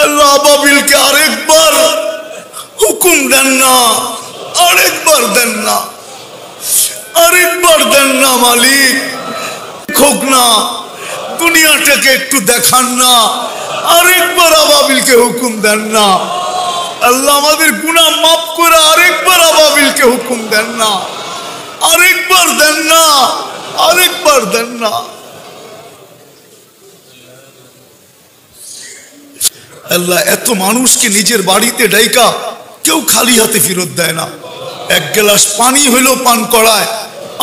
আল্লাহ আবাবিলকে আরেকবার হুকুম দেন না, আরেকবার দেন না, আরেকবার দেন না মালিক। হোক না, দুনিয়াটাকে একটু দেখান না, আরেকবার আবাবিলকে হুকুম দেন না। আল্লাহ আমাদের গুনাহ মাফ করে আরেকবার আবাবিলকে হুকুম দেন না, আরেকবার দেন না, আরেকবার দেন না। আল্লাহ এত মানুষকে নিজের বাড়িতে ডাইকা কেউ খালি হাতে ফেরত দেয় না। এক গ্লাস পানি হইলো পান করায়।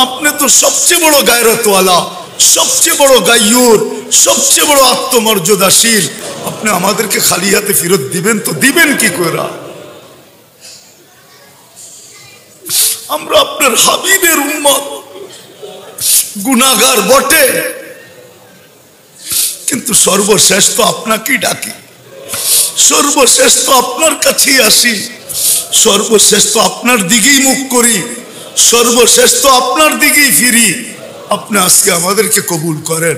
আপনি তো সবচেয়ে বড় গায়রতওয়ালা, সবচেয়ে বড় গায়্যুর, সবচেয়ে বড় আত্মমর্যাদাশীল। আপনি আমাদেরকে খালি হাতে ফেরত দিবেন তো দিবেন কি করে? আমরা আপনার হাবিবের উম্মত, গুনাহগার বটে, কিন্তু সর্বশেষ তো আপনাকেই ডাকি, সর্বশেষ তো আপনার কাছেই আসি, সর্বশেষ তো আপনার দিকেই মুখ করি, সর্বশেষ তো আপনার দিকেই ফিরি। আপনি আজকে আমাদেরকে কবুল করেন,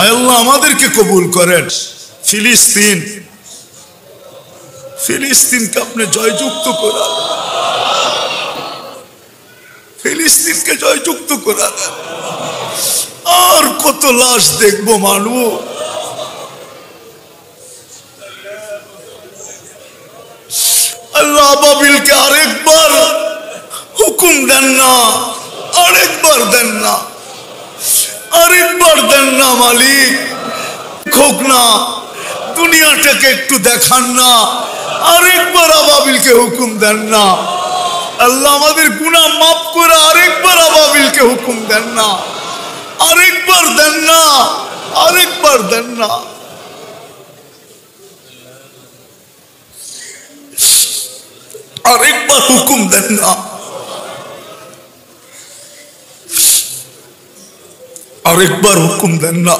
আয় আল্লাহ আমাদেরকে কবুল করেন। ফিলিস্তিন, ফিলিস্তিনকে আপনি জয়যুক্ত করান, ফিলিস্তিনকে জয়যুক্ত করান। আর কত লাশ দেখবো মানুষ? আল্লাহ আবাবিলকে আরেকবার হুকুম দেন না, আরেকবার দেন না, আরেকবার দেন না মালিক। হোক না, দুনিয়াটাকে একটু দেখান না, আরেকবার আবাবিলকে হুকুম দেন না। আল্লাহ আমাদের গুনাহ মাফ করে আরেকবার আবাবিলকে হুকুম দেন না, আরেকবার দেন না, আরেকবার দেন না। আরেকবার হুকুম দেন না, আরেকবার হুকুম দেন না।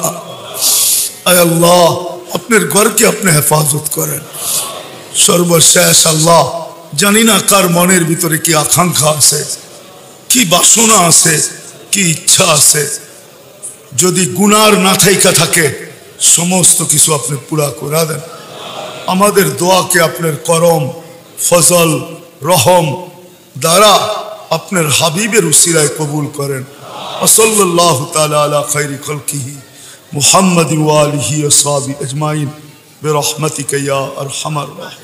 আয় আল্লাহ আপনার ঘরকে আপনি হেফাজত করেন। সর্বশেষ আল্লাহ জানি না কার মনের ভিতরে কি আকাঙ্ক্ষা আছে, কি বাসনা আছে, কি ইচ্ছা আছে। যদি গুনার না থাইকা থাকে সমস্ত কিছু আপনি পুরা করে দেন। আমাদের দোয়াকে আপনার করম, ফজল, রহম দ্বারা আপনার হাবিবের উসিলায় কবুল করেন। সাল্লাল্লাহু তাআলা আলা খায়রি খালকিহি মুহাম্মাদ ওয়া আলিহি ওয়া সাহবিহি আজমাইন বিরহমাতিকা ইয়া আরহামার রাহিমিন।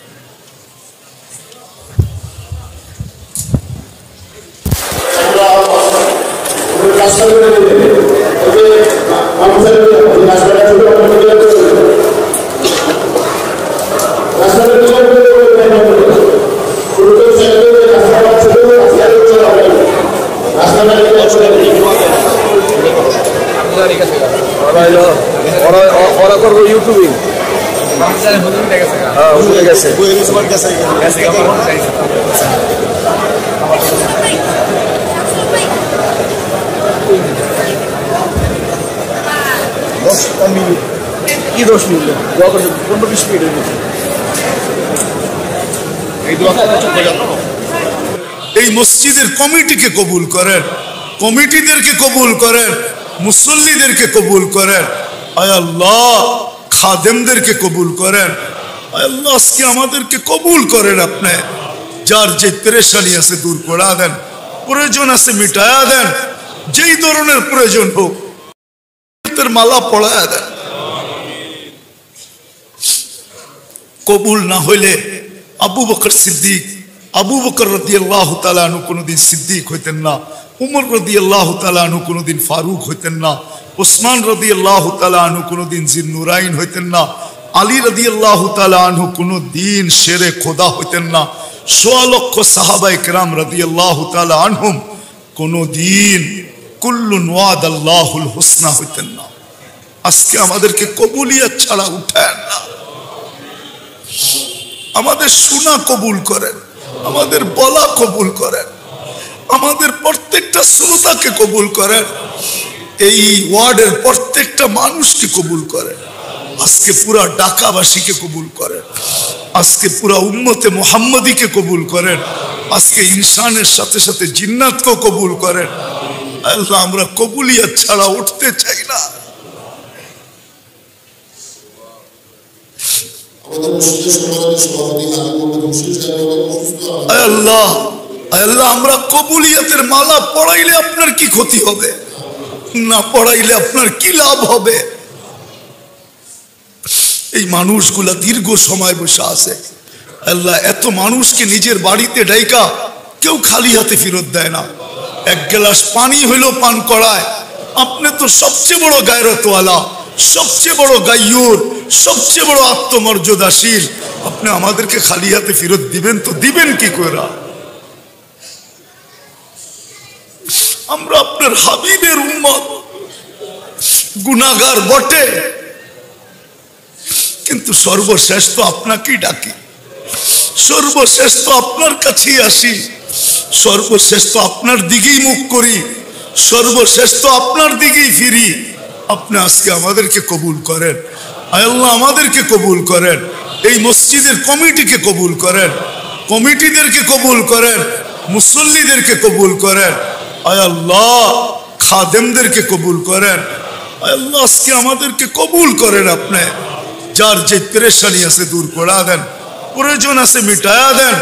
ইউটিউবিং কি 10 মিনিট 15-20 মিনিট এই মসজিদের কমিটিকে কবুল করেন, কমিটিদেরকে কবুল করেন, মুসল্লিদেরকে কবুল করেন। আয় আল্লাহ খাদেমদেরকে কবুল করেন। আয় আল্লাহ আজকে আমাদেরকে কবুল করেন। আপনি যার যে পেরেশানি আছে দূর করা দেন, প্রয়োজন আছে মিটায়া দেন, যেই ধরনের প্রয়োজন হোক মালা পড়ায়া দেন। কবুল না হইলে আবু বকর সিদ্দিক, আবু বকর রাদিয়াল্লাহু তাআলা আনহু কোনদিন সিদ্দিক হইতেন না, উমর রাদিয়াল্লাহু তাআলা আনহু কোনদিন ফারুক হইতেন না, উসমান রাদিয়াল্লাহু তাআলা আনহু কোনদিন জিন্নুরাইন হইতেন না, আলী রাদিয়াল্লাহু তাআলা আনহু কোনদিন শেরে খোদা হইতেন না, 100 লক্ষ সাহাবায়ে কেরাম রাদিয়াল্লাহু তাআলা আনহুম কোনদিন কুল্লুন ওয়াদাল্লাহুল হুসনা হইতেন না। আজকে আমাদেরকে কবুলিয়ত ছাড়া উঠায় না। আমাদের শোনা কবুল করেন, আমাদের বলা কবুল করেন, আমাদের প্রত্যেকটা শ্রোতাকে কবুল করেন, এই ওয়ার্ডের প্রত্যেকটা মানুষকে কবুল করেন। আজকে পুরা ঢাকাবাসীকে কবুল করেন, আজকে পুরা উম্মতে মুহাম্মদীকে কবুল করেন, আজকে ইনসানের সাথে সাথে জিন্নাতকেও কবুল করেন। আল্লাহ আমরা কবুলিয়ত ছাড়া উঠতে চাই না। আয় আল্লাহ, আয় আল্লাহ, আমরা কবুলিয়তের মালা পড়াইলে আপনার কি ক্ষতি হবে, না পড়াইলে আপনার কি লাভ হবে? এই মানুষগুলা দীর্ঘ সময় বসে আছে। আল্লাহ, এত মানুষকে নিজের বাড়িতে ডাইকা কেউ খালি হাতে ফেরত দেয় না। এক গ্লাস পানি হইলেও পান করায়। আপনি তো সবচেয়ে বড় গায়রতওয়ালা, সবচেয়ে বড় গাইয়ুর, সবচেয়ে বড় আত্মমর্যাদাশীল। আপনি আমাদেরকে খালি হাতে ফেরত দিবেন তো দিবেন কি করে? আমরা আপনার হাবিবের উম্মত, গুনাহগার বটে, কিন্তু সর্বশেষ তো আপনাকেই ডাকি, সর্বশেষ তো আপনার কাছেই আসি, সর্বশেষ তো আপনার দিকেই মুখ করি, সর্বশেষ তো আপনার দিকেই ফিরি। আপনি আজকে আমাদেরকে কবুল করেন। আয় আল্লাহ, আমাদেরকে কবুল করেন, এই মসজিদের কমিটিকে কবুল করেন, কমিটিদেরকে কবুল করেন, মুসল্লিদেরকে কবুল করেন। আয় আল্লাহ, খাদেমদেরকে কবুল করেন। আয় আল্লাহ, আজকে আমাদেরকে কবুল করেন। আপনি যার যে পেরেশানি আছে দূর করা দেন, প্রয়োজন আছে মিটায়া দেন,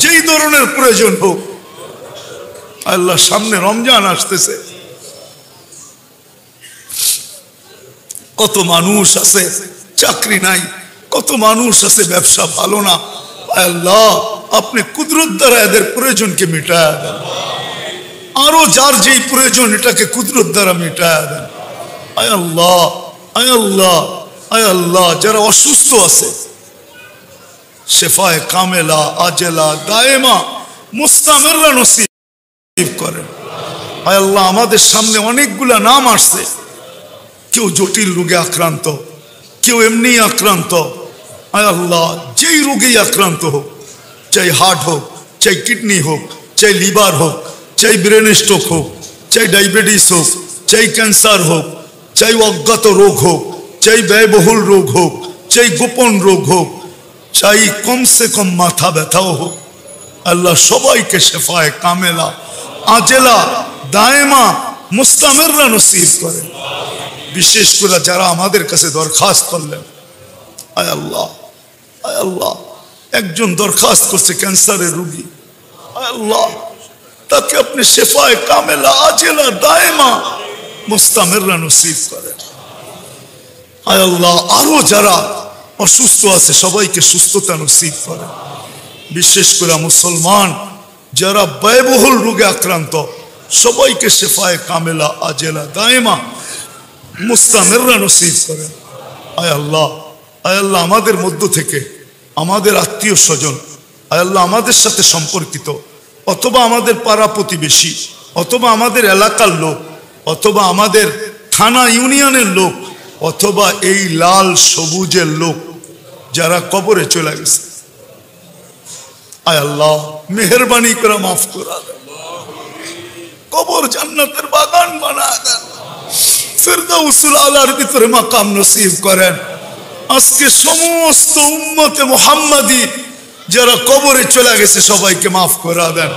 যেই ধরনের প্রয়োজন হোক। আল্লাহ, সামনে রমজান আসতেছে, কত মানুষ আছে চাকরি নাই, কত মানুষ আছে ব্যবসা ভালো না। আল্লাহ, আপনি কুদরত দ্বারা এদের প্রয়োজনকে মিটায়া দেন। আরো যার যেই প্রয়োজন এটাকে কুদরত দ্বারা মিটায়া দেন। আয় আল্লাহ, আয় আল্লাহ, আয় আল্লাহ, যারা অসুস্থ আছে শেফায়ে কামেলা, আজেলা, দায়েমা, মুস্তামিররা নসিব করেন। আয় আল্লাহ, আমাদের সামনে অনেকগুলা নাম আসছে, কেউ জটিল রোগে আক্রান্ত, কেউ এমনি আক্রান্ত। আয় আল্লাহ, যেই রোগেই আক্রান্ত হোক, চাই হার্ট হোক, চাই কিডনি হোক, চাই লিভার হোক, চাই ব্রেন স্ট্রোক হোক, চাই ডায়াবেটিস হোক, চাই ক্যান্সার হোক, চাই অজ্ঞাত রোগ হোক, চাই ব্যয়বহুল রোগ হোক, চাই গোপন রোগ হোক, চাই কমসে কম মাথা ব্যথাও হোক, আল্লাহ সবাইকে শেফায়ে কামেলা, আজেলা, দায়েমা, মুস্তামিররা নসিব করেন। বিশেষ করে যারা আমাদের কাছে দরখাস্ত করলেন, আয় আল্লাহ, আয় আল্লাহ, একজন দরখাস্ত করছে ক্যান্সারের রোগী, আয় আল্লাহ, তাকে আপনি শেফায়ে কামেলা, আজেলা, দায়েমা, মুস্তামিররা নসিব করেন। আয় আল্লাহ, আরো যারা অসুস্থ আছে সবাইকে সুস্থতা নসিব করেন। বিশেষ করে মুসলমান যারা ব্যয়বহুল রোগে আক্রান্ত সবাইকে শেফায়ে কামেলা, আজেলা, দায়েমা, মুস্তামিররা নসিব করেন। আয় আল্লাহ, আয় আল্লাহ, আমাদের মধ্য থেকে আমাদের আত্মীয় স্বজন, আয় আল্লাহ, আমাদের সাথে সম্পর্কিত, অথবা আমাদের পাড়া প্রতিবেশী, অথবা আমাদের এলাকার লোক, অথবা আমাদের থানা ইউনিয়নের লোক, অথবা এই লাল সবুজের লোক যারা কবরে চলে গেছে, আয় আল্লাহ, মেহেরবানি করে মাফ করা দেন, কবর জান্নাতের বাগান বানা দেন, ফিরদাউসুল আলার ভিতরে মাকাম নসিব করেন। আজকে সমস্ত উম্মতে মুহাম্মাদি যারা কবরে চলে গেছে সবাইকে মাফ করা দেন।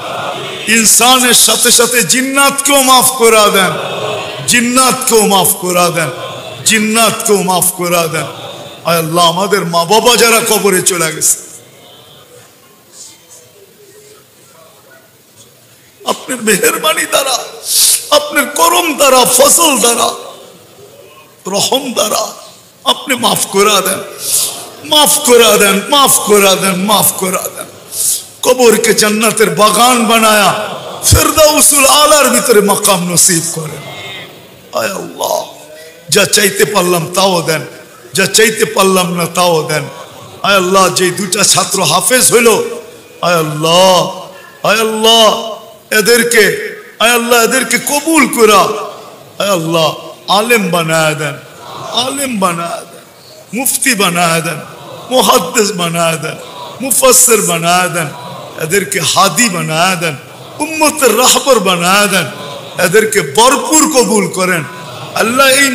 ইনসানের সাথে সাথে জিন্নাতকেও মাফ করা দেন, জিন্নাতকেও মাফ করা দেন, জিন্নাতকেও মাফ করা দেন। আয় আল্লাহ, আমাদের মা বাবা যারা কবরে চলে গেছে আপনার মেহেরবানি দ্বারা, আপনার করম দ্বারা, ফজল দ্বারা, রহম দ্বারা আপনি মাফ করা দেন, মাফ করা দেন, মাফ করা দেন, মাফ করা দেন। কবরকে জান্নাতের বাগান বানায়া ফিরদাউসুল আলার ভিতরে মাকাম নসিব করেন। আয় আল্লাহ, যা চাইতে পারলাম তাও দেন, যা চাইতে পারলাম না তাও দেন। আয় আল্লাহ, যে দুটা ছাত্র হাফেজ হইল, আয় আল্লাহ, আয় আল্লাহ, এদেরকে, আয় আল্লাহ, এদেরকে কবুল করা, আয় আল্লাহ, আলেম বানায় দেন, আলেম বানায় দেন, মুফতি বানায় দেন, মুহাদ্দিস বানায় দেন, মুফাসসির বানায় দেন, এদেরকে হাদি বানায় দেন, উম্মতের রাহবর বানায় দেন, এদেরকে ভরপুর কবুল করেন। আল্লাহ, এই